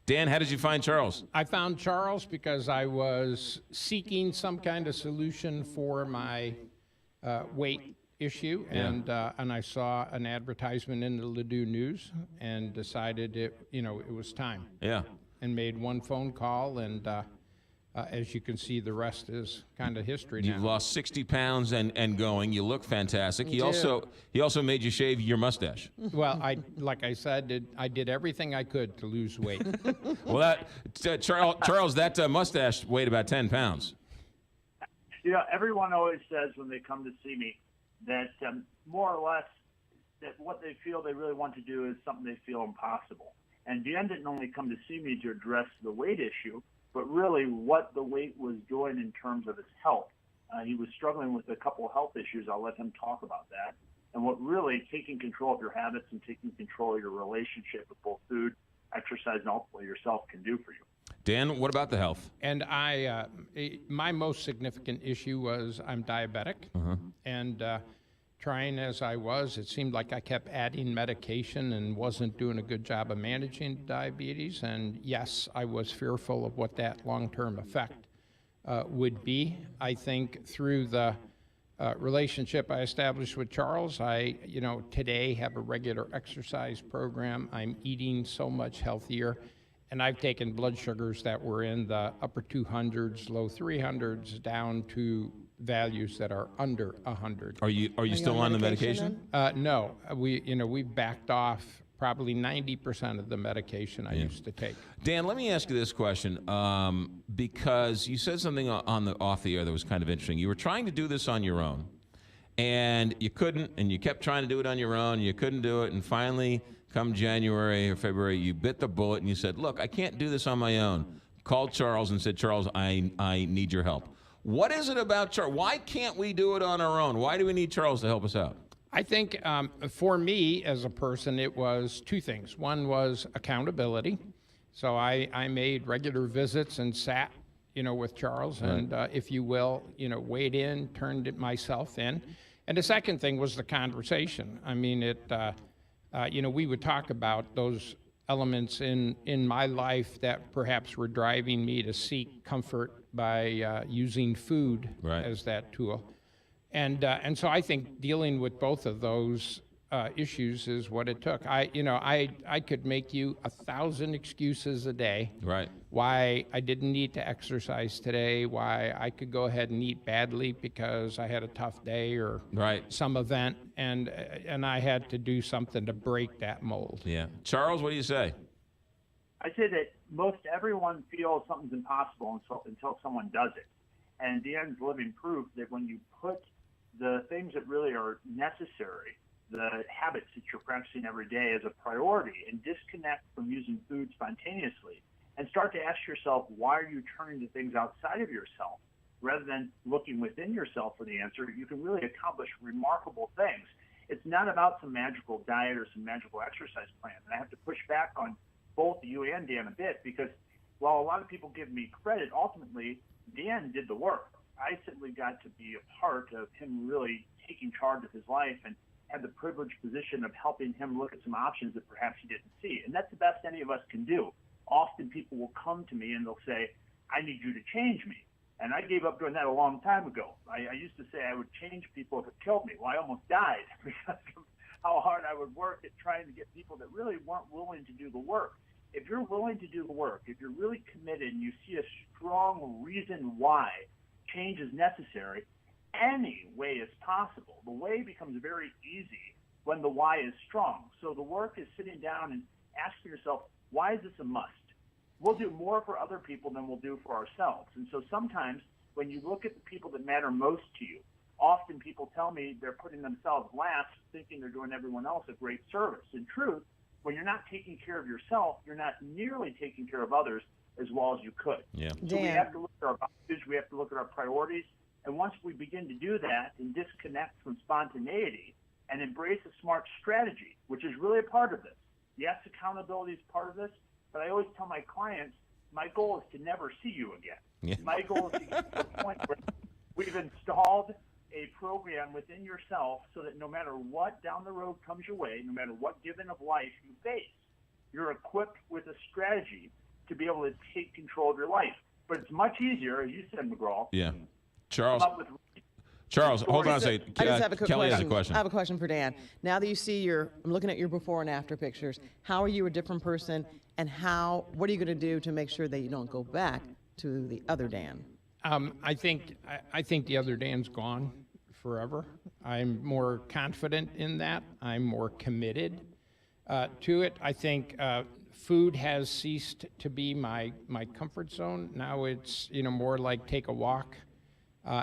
Dan, how did you find Charles? I found Charles because I was seeking some kind of solution for my weight issue, and I saw an advertisement in the Ladue News and decided it was time. Yeah. And made one phone call, and as you can see, the rest is kind of history now. You've lost 60 pounds and going. You look fantastic. He also made you shave your mustache. Well, like I said, I did everything I could to lose weight. Well, Charles, that mustache weighed about 10 pounds. Everyone always says when they come to see me that more or less that what they feel they really want to do is something they feel impossible. And Dan didn't only come to see me to address the weight issue, but really what the weight was doing in terms of his health. He was struggling with a couple of health issues. I'll let him talk about that. And what really taking control of your habits and taking control of your relationship with both food, exercise, and ultimately yourself can do for you. Dan, what about the health? And my most significant issue was I'm diabetic. And trying as I was, it seemed like I kept adding medication and wasn't doing a good job of managing diabetes. And yes, I was fearful of what that long-term effect would be. I think through the relationship I established with Charles, I today have a regular exercise program. I'm eating so much healthier. And I've taken blood sugars that were in the upper 200s, low 300s, down to values that are under 100. Are you still on the medication? No, we backed off probably 90% of the medication I used to take. Dan, let me ask you this question, because you said something off the air that was kind of interesting. You were trying to do this on your own, and you couldn't, and you kept trying to do it on your own, and you couldn't do it, and finally, come January or February, you bit the bullet and you said, look, I can't do this on my own. Called Charles and said, Charles, I need your help. What is it about Charles? Why can't we do it on our own? Why do we need Charles to help us out? I think for me as a person, it was two things. One was accountability. So I made regular visits and sat, with Charles and, if you will, weighed in, turned it myself in. And the second thing was the conversation. I mean, we would talk about those elements in my life that perhaps were driving me to seek comfort by using food as that tool. And so I think dealing with both of those issues is what it took. I could make you 1,000 excuses a day why I didn't need to exercise today, why I could go ahead and eat badly because I had a tough day or some event, and I had to do something to break that mold. Yeah. Charles, what do you say? I say that most everyone feels something's impossible until someone does it. And Dan's living proof that when you put the things that really are necessary, the habits that you're practicing every day as a priority, and disconnect from using food spontaneously, and start to ask yourself, why are you turning to things outside of yourself rather than looking within yourself for the answer, you can really accomplish remarkable things. It's not about some magical diet or some magical exercise plan. And I have to push back on both you and Dan a bit, because while a lot of people give me credit, ultimately Dan did the work. I simply got to be a part of him really taking charge of his life and had the privileged position of helping him look at some options that perhaps he didn't see. And that's the best any of us can do. Often people will come to me and they'll say, I need you to change me. And I gave up doing that a long time ago. I used to say I would change people if it killed me. Well, I almost died because of how hard I would work at trying to get people that really weren't willing to do the work. If you're willing to do the work, if you're really committed and you see a strong reason why change is necessary, any way is possible. The way becomes very easy when the why is strong. So the work is sitting down and asking yourself, why is this a must? We'll do more for other people than we'll do for ourselves. And so sometimes when you look at the people that matter most to you, often people tell me they're putting themselves last, thinking they're doing everyone else a great service. In truth, when you're not taking care of yourself, you're not nearly taking care of others as well as you could. Yeah. So we have to look at our values, we have to look at our priorities, and once we begin to do that and disconnect from spontaneity and embrace a smart strategy, which is really a part of this. Yes, accountability is part of this, but I always tell my clients, my goal is to never see you again. Yeah. My goal is to get to the point where we've installed a program within yourself so that no matter what down the road comes your way, no matter what given of life you face, you're equipped with a strategy to be able to take control of your life. But it's much easier, as you said, McGraw. Yeah. to Charles, come up with hold on a second. I just have a quick Kelly question. has a question. I have a question for Dan. Now that you see I'm looking at your before and after pictures, how are you a different person, and what are you going to do to make sure that you don't go back to the other Dan? I think the other Dan's gone forever. I'm more confident in that. I'm more committed to it. I think food has ceased to be my comfort zone. Now it's more like take a walk,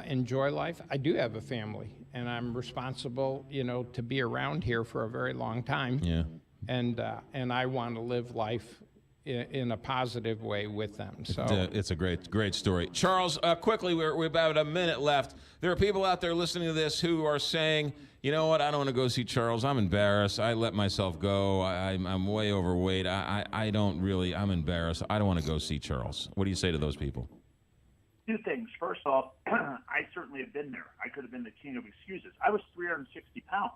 enjoy life. I do have a family, and I'm responsible to be around here for a very long time. Yeah. And I want to live life in a positive way with them. So It's a great story. Charles, quickly, we're about a minute left. There are people out there listening to this who are saying, you know what, I don't want to go see Charles. I'm embarrassed. I let myself go. I'm way overweight. I'm embarrassed. I don't want to go see Charles. What do you say to those people? two things. First off, I certainly have been there. I could have been the king of excuses. I was 360 pounds.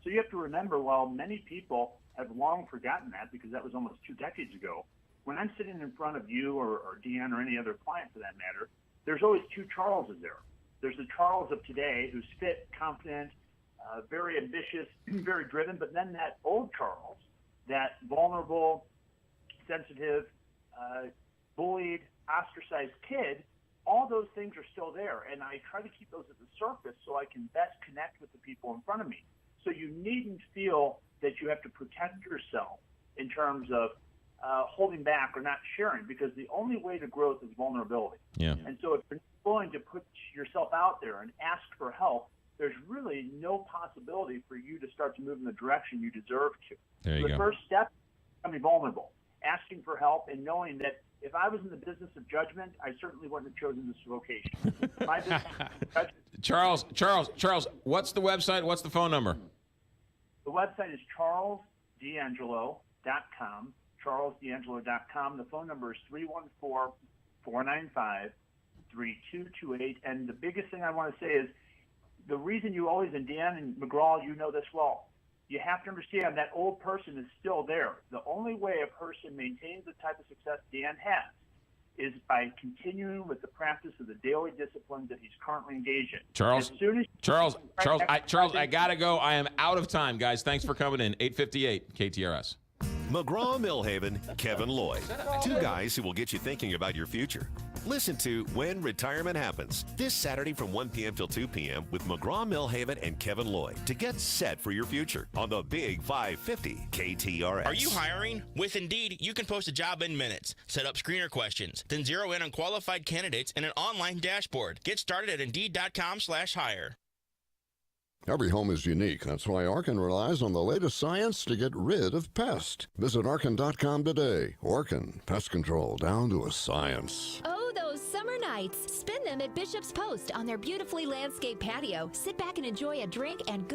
So you have to remember, while many people have long forgotten that because that was almost 2 decades ago, when I'm sitting in front of you or Deanne or any other client for that matter, there's always two Charleses there. There's the Charles of today who's fit, confident, very ambitious, very driven, but then that old Charles, that vulnerable, sensitive, bullied, ostracized kid, all those things are still there. And I try to keep those at the surface so I can best connect with the people in front of me. So you needn't feel that you have to protect yourself in terms of holding back or not sharing, because the only way to growth is vulnerability. Yeah. And so if you're willing to put yourself out there and ask for help, there's really no possibility for you to start to move in the direction you deserve to. There you The go. first step is becoming vulnerable, asking for help, and knowing that if I was in the business of judgment, I certainly wouldn't have chosen this vocation. My business of judgment, Charles, what's the website? What's the phone number? the website is charlesdangelo.com, charlesdangelo.com. The phone number is 314-495-3228. And the biggest thing I want to say is the reason you always, and Dan and McGraw, you know this well, you have to understand that old person is still there. The only way a person maintains the type of success Dan has is by continuing with the practice of the daily disciplines that he's currently engaged in. Charles, As soon as Charles, I gotta go. I am out of time, guys. Thanks for coming in. 8:58 KTRS. McGraw Millhaven, Kevin Lloyd. Two guys who will get you thinking about your future. Listen to When Retirement Happens this Saturday from 1 p.m. till 2 p.m. with McGraw Millhaven and Kevin Lloyd to get set for your future on the Big 550 KTRS. Are you hiring? With Indeed, you can post a job in minutes, set up screener questions, then zero in on qualified candidates in an online dashboard. Get started at Indeed.com/hire. Every home is unique. That's why Orkin relies on the latest science to get rid of pests. Visit Orkin.com today. Orkin, pest control down to a science. Oh, those summer nights. Spend them at Bishop's Post on their beautifully landscaped patio. Sit back and enjoy a drink and good